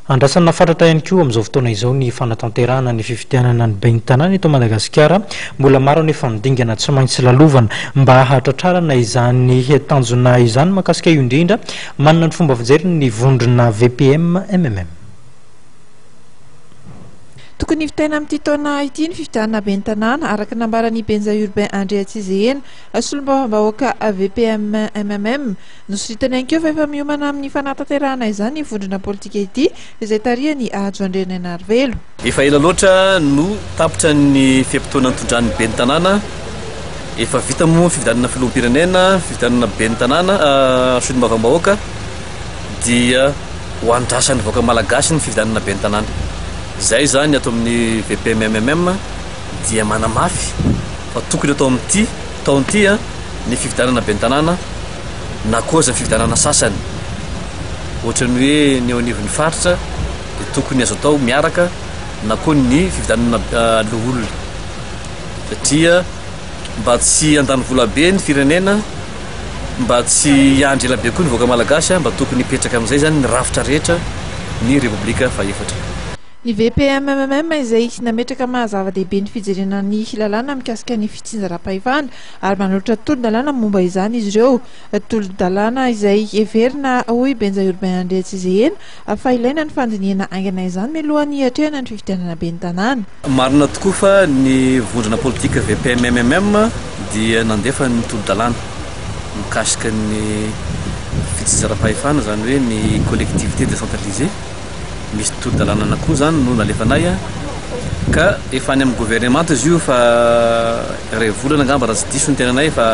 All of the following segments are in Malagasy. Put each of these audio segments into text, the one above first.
Andrasana fatratra ihany koa amin'izao fotoana izao ny fanatanterahana ny fifitianana ny ben'ny tanàna eto Madagasikara, mbola maro anefa midingana tsy maintsy lalovana mba hahatratrarana izany tanjona izany mahakasika io indrindra. Manana ny fomba fijery ny vondrona VPM MMM. Tokony hivitaina amin'ity taona ity ny fifitianana ben'ny tanàna araka nambaran'ny Benja Urbain André Atsizehena, solombavam-bahoaka VPM MMM. Nosoritany ihany koa fa efa miomana amin'ny fanatanterahana izany vondrona politika ity izay tarihany Ajo Andrianarivelo. Efa ela loatra no tapitra ny fiampitoana tondran'ny ben'ny tanàna. Efa vita moa fifidianana filoham-pirenena, fifidianana ben'ny tanàna, solombavam-bahoaka dia ho andrasan'ny vahoaka malagasy ny fifidianana ben'ny tanàna. Zay zany ato amin'ny VPM MMM dia manamafy fa tokony atao amin'ity taon'ity ny fifidianana ben'ny tanàna na koa za fifidianana sasany. Ohatra ny hoe ny eo anivon'ny faritra dia tokony azo atao miaraka na koa ny fifidianana loholona, satria mba tsy andany vola be ny firenena, mba tsy andrela be koa ny vahoaka malagasy, mba tokony hipetraka amin'izay zany ny rafitra rehetra ny Repoblika Fahefatra. Ny VPM MMM izay nametraka mahazava-dehibe ny fijerena ny lalàna mikasika ny fitsinjaram-pahefana ary manolotra tolon-dalàna momba izany izy ireo. Tolon-dalàna izay heverina hoy Benja Urbain André Atsizehena fa ilaina ny fandiniana aingana izany mialohan'ny hatrehana ny fifidianana ben'ny tanàna. Marina tokoa fa ny vondrona politika VPM MMM dia nandefa ny tolon-dalàna mikasika ny fitsinjaram-pahefana, zany hoe ny collectivité décentralisée. Misy tolon-dalàna anakoa zany no nalefanay ka efa any amin'ny gouvernement izy io fa ray volana angamba raha tsy diso ny tenanay fa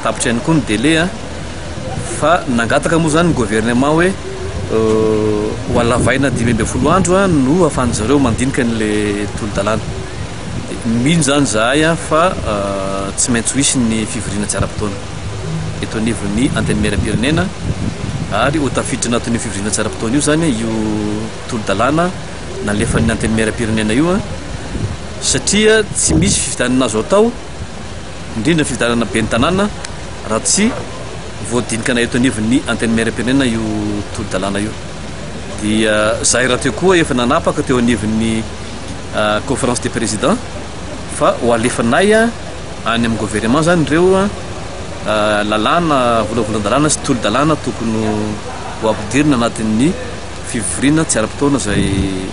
tapitra ihany koa ny délai fa nangataka moa zany ny gouvernement hoe ho alavaina 10 andro no ahafahan'ny zareo mandinika n'le tolon-dalàna. Mino zany zahay fa tsy maintsy ho hisy ny fivoriana tsy ara-potoana eto anivon'ny antenne maire-pirenena ary ho tafiditra anatin'ny fivoriana tsy ara-potoana io zany io tolon-dalàna nalefan'ny antenne maire-pirenena io satria tsy misy fifidianana azo atao indrindra fifidianana ben'ny tanàna raha tsy voadinika na eto anivon'ny antenne maire-pirenena io tolon-dalàna io. Dia zahay raha teo koa efa nanapaka teo anivon'ny conférence des présidents fa ho alefanay any amin'ny gouvernement zany ireo lalàna volavolan-dalàna sy tolon-dalàna tokony ho ampidirina anatin'ny fivoriana tsy ara-potoana zay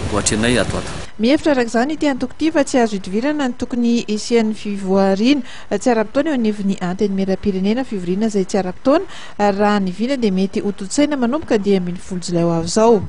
ho atrenay atoato. Mihevitra araka izany ity antoko ity fa tsy azo hidivirana ny tokony isian'ny fivoariana tsy ara-potoana eo anivon'ny antenne maire-pirenena, fivoriana izay tsy ara-potoana raha ny vina dia mety ho totsaina manomboka 10 Jolay ho avy izao.